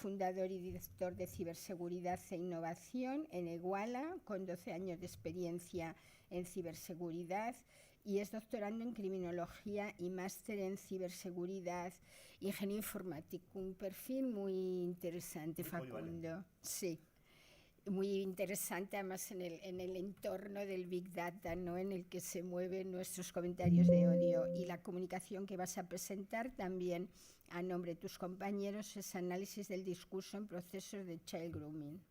fundador y director de Ciberseguridad e Innovación en Eguala, con 12 años de experiencia en ciberseguridad, y es doctorando en criminología y máster en ciberseguridad, ingenio informático. Un perfil muy interesante, Facundo. Sí, muy interesante, además en el entorno del Big Data, ¿no?, en el que se mueven nuestros comentarios de odio. Y la comunicación que vas a presentar también a nombre de tus compañeros es análisis del discurso en procesos de child grooming.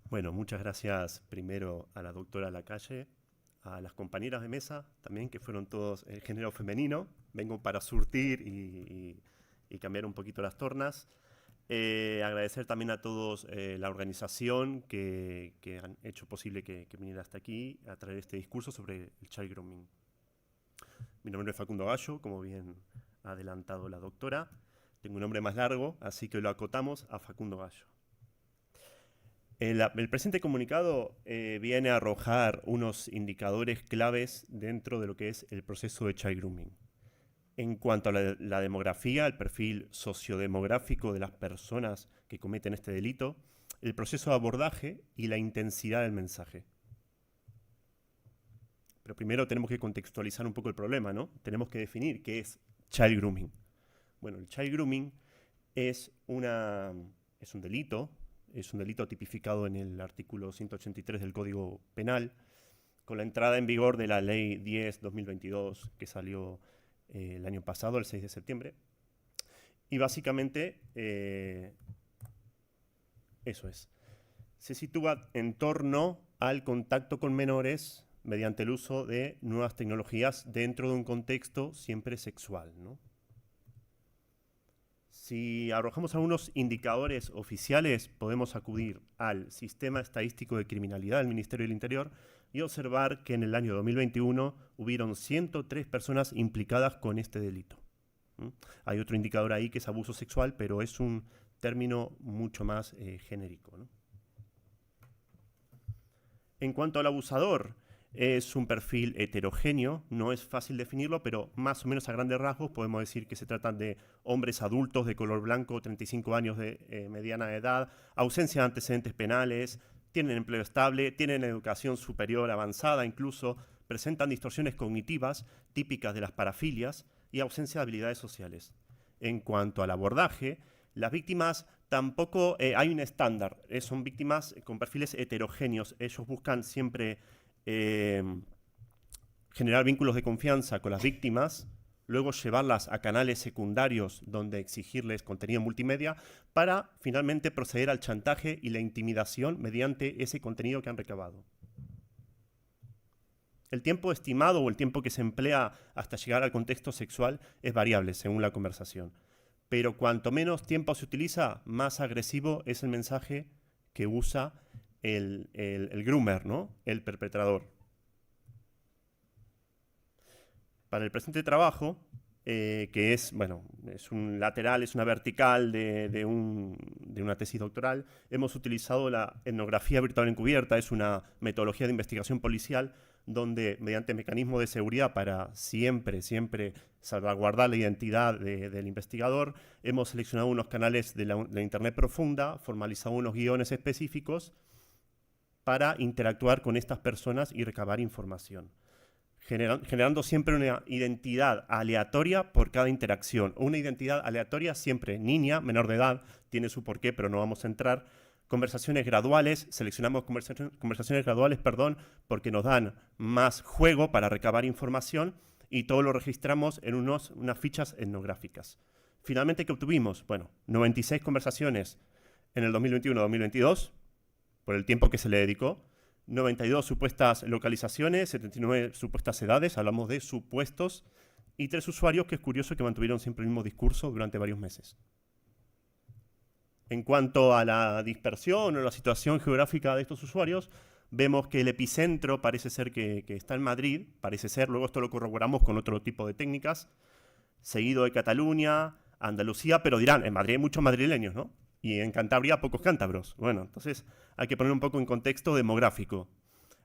Bueno, muchas gracias primero a la doctora Lacalle, a las compañeras de mesa también, que fueron todos el género femenino. Vengo para surtir y cambiar un poquito las tornas. Agradecer también a todos la organización que han hecho posible que viniera hasta aquí a traer este discurso sobre el child grooming. Mi nombre es Facundo Gallo, como bien ha adelantado la doctora. Tengo un nombre más largo, así que lo acotamos a Facundo Gallo. El presente comunicado viene a arrojar unos indicadores claves dentro de lo que es el proceso de child grooming. En cuanto a la demografía, el perfil sociodemográfico de las personas que cometen este delito, el proceso de abordaje y la intensidad del mensaje. Pero primero tenemos que contextualizar un poco el problema, ¿no? Tenemos que definir qué es child grooming. Bueno, el child grooming es un delito tipificado en el artículo 183 del Código Penal, con la entrada en vigor de la Ley 10/2022, que salió el año pasado, el 6 de septiembre. Y básicamente, eso es. Se sitúa en torno al contacto con menores mediante el uso de nuevas tecnologías dentro de un contexto siempre sexual, ¿no? Si arrojamos algunos indicadores oficiales, podemos acudir al Sistema Estadístico de Criminalidad del Ministerio del Interior y observar que en el año 2021 hubieron 103 personas implicadas con este delito. Hay otro indicador ahí que es abuso sexual, pero es un término mucho más genérico, ¿no? En cuanto al abusador, es un perfil heterogéneo, no es fácil definirlo, pero más o menos a grandes rasgos podemos decir que se tratan de hombres adultos de color blanco, 35 años de mediana edad, ausencia de antecedentes penales, tienen empleo estable, tienen educación superior avanzada, incluso presentan distorsiones cognitivas típicas de las parafilias y ausencia de habilidades sociales. En cuanto al abordaje, las víctimas tampoco hay un estándar, son víctimas con perfiles heterogéneos. Ellos buscan siempre generar vínculos de confianza con las víctimas, luego llevarlas a canales secundarios donde exigirles contenido multimedia para finalmente proceder al chantaje y la intimidación mediante ese contenido que han recabado. El tiempo estimado o el tiempo que se emplea hasta llegar al contexto sexual es variable según la conversación, pero cuanto menos tiempo se utiliza, más agresivo es el mensaje que usa el groomer, ¿no?, el perpetrador. Para el presente trabajo, que es, bueno, es un lateral, es una vertical de una tesis doctoral, hemos utilizado la etnografía virtual encubierta. Es una metodología de investigación policial donde, mediante mecanismos de seguridad para siempre salvaguardar la identidad del investigador, hemos seleccionado unos canales de la Internet profunda, formalizado unos guiones específicos para interactuar con estas personas y recabar información, generando siempre una identidad aleatoria por cada interacción. Una identidad aleatoria siempre niña, menor de edad, tiene su porqué, pero no vamos a entrar. Conversaciones graduales, seleccionamos conversaciones graduales, porque nos dan más juego para recabar información y todo lo registramos en unas fichas etnográficas. Finalmente, ¿qué obtuvimos? Bueno, 96 conversaciones en el 2021-2022, por el tiempo que se le dedicó, 92 supuestas localizaciones, 79 supuestas edades, hablamos de supuestos, y 3 usuarios que es curioso que mantuvieron siempre el mismo discurso durante varios meses. En cuanto a la dispersión o la situación geográfica de estos usuarios, vemos que el epicentro parece ser que está en Madrid, parece ser, luego esto lo corroboramos con otro tipo de técnicas, seguido de Cataluña, Andalucía, pero dirán, en Madrid hay muchos madrileños, ¿no? Y en Cantabria pocos cántabros. Bueno, entonces hay que poner un poco en contexto demográfico.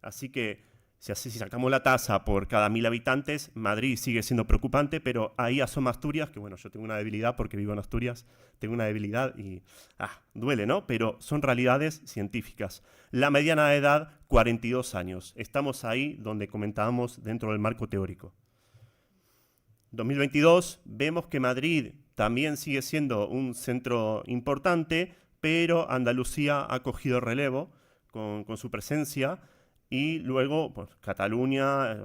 Así que Si sacamos la tasa por cada 1000 habitantes, Madrid sigue siendo preocupante, pero ahí asoma Asturias, que bueno, yo tengo una debilidad porque vivo en Asturias, tengo una debilidad y duele, ¿no? Pero son realidades científicas. La mediana de edad, 42 años. Estamos ahí donde comentábamos dentro del marco teórico. 2022, vemos que Madrid también sigue siendo un centro importante, pero Andalucía ha cogido relevo con su presencia, y luego pues, Cataluña,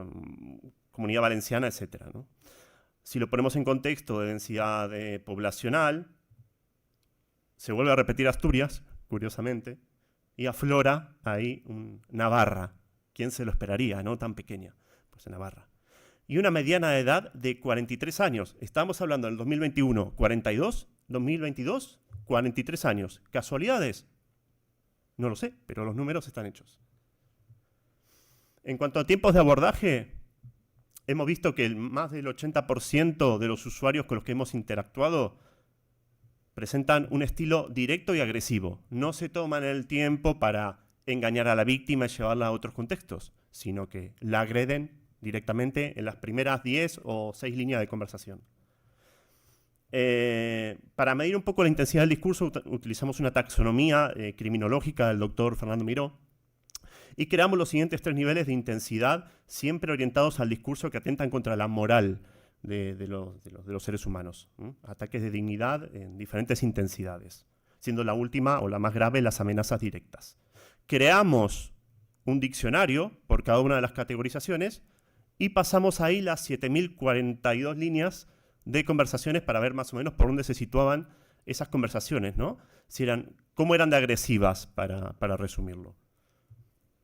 Comunidad Valenciana, etc., ¿no? Si lo ponemos en contexto de densidad poblacional, se vuelve a repetir Asturias, curiosamente, y aflora ahí Navarra. ¿Quién se lo esperaría, no? Tan pequeña, pues en Navarra. Y una mediana de edad de 43 años. Estamos hablando del 2021, 42, 2022, 43 años. ¿Casualidades? No lo sé, pero los números están hechos. En cuanto a tiempos de abordaje, hemos visto que más del 80% de los usuarios con los que hemos interactuado presentan un estilo directo y agresivo. No se toman el tiempo para engañar a la víctima y llevarla a otros contextos, sino que la agreden directamente en las primeras 10 o 6 líneas de conversación. Para medir un poco la intensidad del discurso, utilizamos una taxonomía criminológica del doctor Fernando Miró, y creamos los siguientes 3 niveles de intensidad, siempre orientados al discurso que atentan contra la moral de los seres humanos. Ataques de dignidad en diferentes intensidades, siendo la última o la más grave las amenazas directas. Creamos un diccionario por cada una de las categorizaciones y pasamos ahí las 7042 líneas de conversaciones para ver más o menos por dónde se situaban esas conversaciones, ¿no? Cómo eran de agresivas, para resumirlo.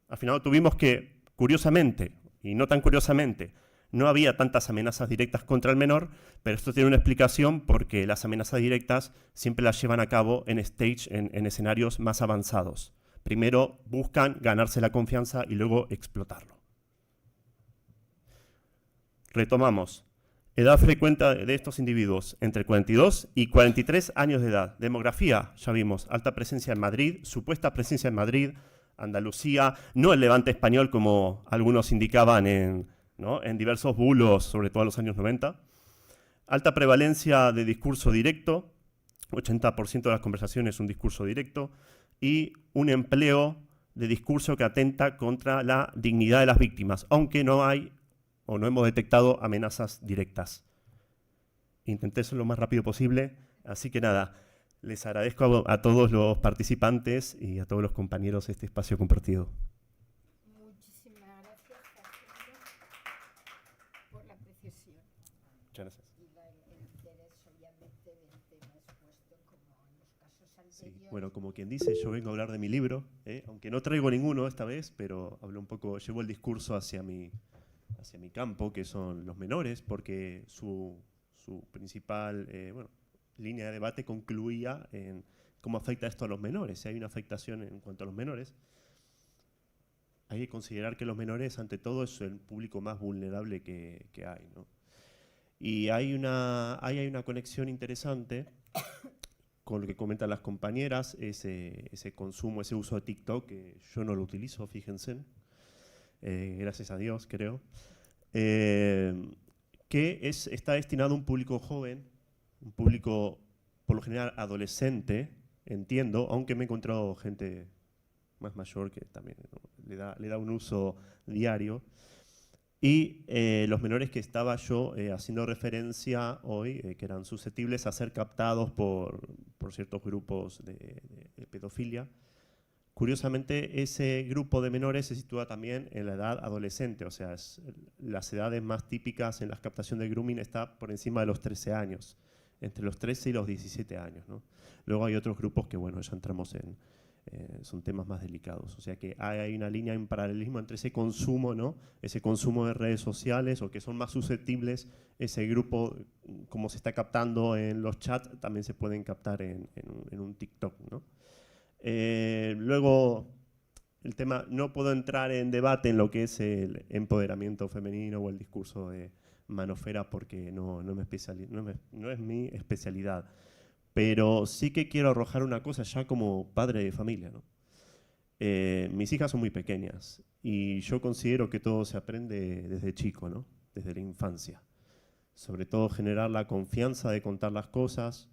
Al final tuvimos que, curiosamente, y no tan curiosamente, no había tantas amenazas directas contra el menor, pero esto tiene una explicación porque las amenazas directas siempre las llevan a cabo en escenarios más avanzados. Primero buscan ganarse la confianza y luego explotarlo. Retomamos. Edad frecuente de estos individuos, entre 42 y 43 años de edad. Demografía, ya vimos, alta presencia en Madrid, supuesta presencia en Madrid, Andalucía, no el levante español como algunos indicaban en diversos bulos, sobre todo en los años 90. Alta prevalencia de discurso directo, 80% de las conversaciones un discurso directo, y un empleo de discurso que atenta contra la dignidad de las víctimas, aunque no hay o no hemos detectado amenazas directas. Intenté ser lo más rápido posible, así que nada, les agradezco a todos los participantes y a todos los compañeros este espacio compartido. Muchísimas gracias, por la precisión. Muchas gracias. Y el interés, obviamente, del tema expuesto, como en los casos anteriores. Sí, bueno, como quien dice, yo vengo a hablar de mi libro, aunque no traigo ninguno esta vez, pero hablo un poco, llevo el discurso hacia mi campo, que son los menores, porque su principal línea de debate concluía en cómo afecta esto a los menores. Si hay una afectación en cuanto a los menores, hay que considerar que los menores, ante todo, es el público más vulnerable que hay, ¿no? Y hay una conexión interesante con lo que comentan las compañeras, ese consumo, ese uso de TikTok, que yo no lo utilizo, fíjense, gracias a Dios, creo, que está destinado a un público joven, un público por lo general adolescente, entiendo, aunque me he encontrado gente más mayor que también, ¿no? le da un uso diario. Y los menores que estaba yo haciendo referencia hoy, que eran susceptibles a ser captados por ciertos grupos de pedofilia. Curiosamente, ese grupo de menores se sitúa también en la edad adolescente, o sea, las edades más típicas en la captación de grooming está por encima de los 13 años, entre los 13 y los 17 años, ¿no? Luego hay otros grupos que, bueno, ya entramos son temas más delicados, o sea que hay una línea en paralelismo entre ese consumo, ¿no? Ese consumo de redes sociales, o que son más susceptibles, ese grupo, como se está captando en los chats, también se pueden captar en un TikTok, ¿no? Luego, el tema, no puedo entrar en debate en lo que es el empoderamiento femenino o el discurso de manofera porque no es mi especialidad. Pero sí que quiero arrojar una cosa ya como padre de familia, ¿no? mis hijas son muy pequeñas y yo considero que todo se aprende desde chico, ¿no? Desde la infancia. Sobre todo generar la confianza de contar las cosas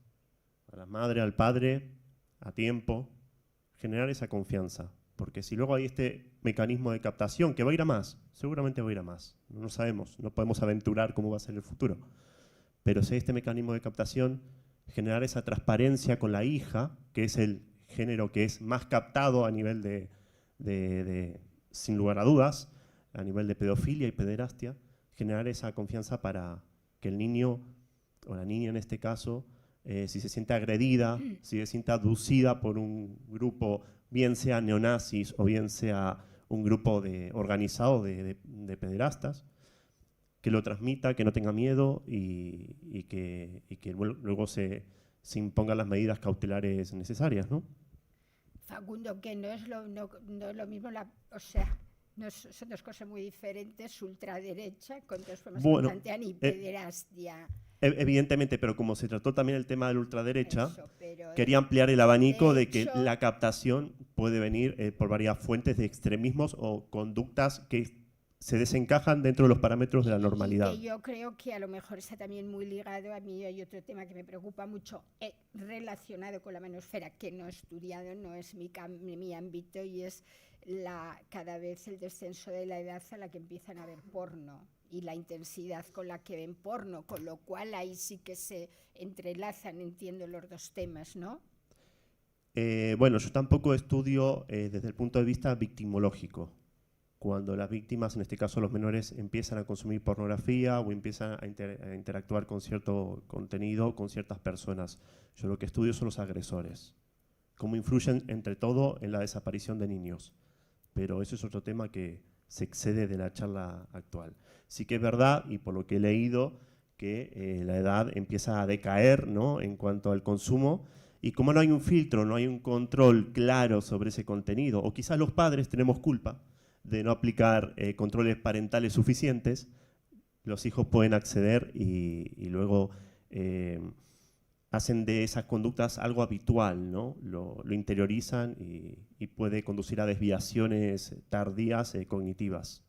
a la madre, al padre, a tiempo, generar esa confianza. Porque si luego hay este mecanismo de captación que va a ir a más, seguramente va a ir a más, no lo sabemos, no podemos aventurar cómo va a ser el futuro. Pero si hay este mecanismo de captación, generar esa transparencia con la hija, que es el género que es más captado a nivel sin lugar a dudas, a nivel de pedofilia y pederastia, generar esa confianza para que el niño, o la niña en este caso, si se siente agredida, si se siente aducida por un grupo, bien sea neonazis o bien sea un grupo organizado de pederastas, que lo transmita, que no tenga miedo y que luego se impongan las medidas cautelares necesarias, ¿no? Facundo, que no es lo mismo, o sea, son dos cosas muy diferentes, ultraderecha, con dos formas que plantean, y pederastia. Evidentemente, pero como se trató también el tema de la ultraderecha, quería ampliar el abanico de que la captación puede venir por varias fuentes de extremismos o conductas que se desencajan dentro de los parámetros de la normalidad. Y yo creo que a lo mejor está también muy ligado, a mí hay otro tema que me preocupa mucho, relacionado con la manosfera, que no he estudiado, no es mi ámbito, y es cada vez el descenso de la edad a la que empiezan a ver porno y la intensidad con la que ven porno, con lo cual ahí sí que se entrelazan, entiendo, los dos temas, ¿no? Bueno, yo tampoco estudio desde el punto de vista victimológico. Cuando las víctimas, en este caso los menores, empiezan a consumir pornografía o empiezan a interactuar con cierto contenido, con ciertas personas. Yo lo que estudio son los agresores. Cómo influyen, entre todo, en la desaparición de niños. Pero eso es otro tema que se excede de la charla actual. Sí que es verdad, y por lo que he leído, que la edad empieza a decaer, ¿no?, en cuanto al consumo, y como no hay un filtro, no hay un control claro sobre ese contenido, o quizás los padres tenemos culpa de no aplicar controles parentales suficientes, los hijos pueden acceder y luego hacen de esas conductas algo habitual, ¿no? Lo interiorizan y puede conducir a desviaciones tardías cognitivas.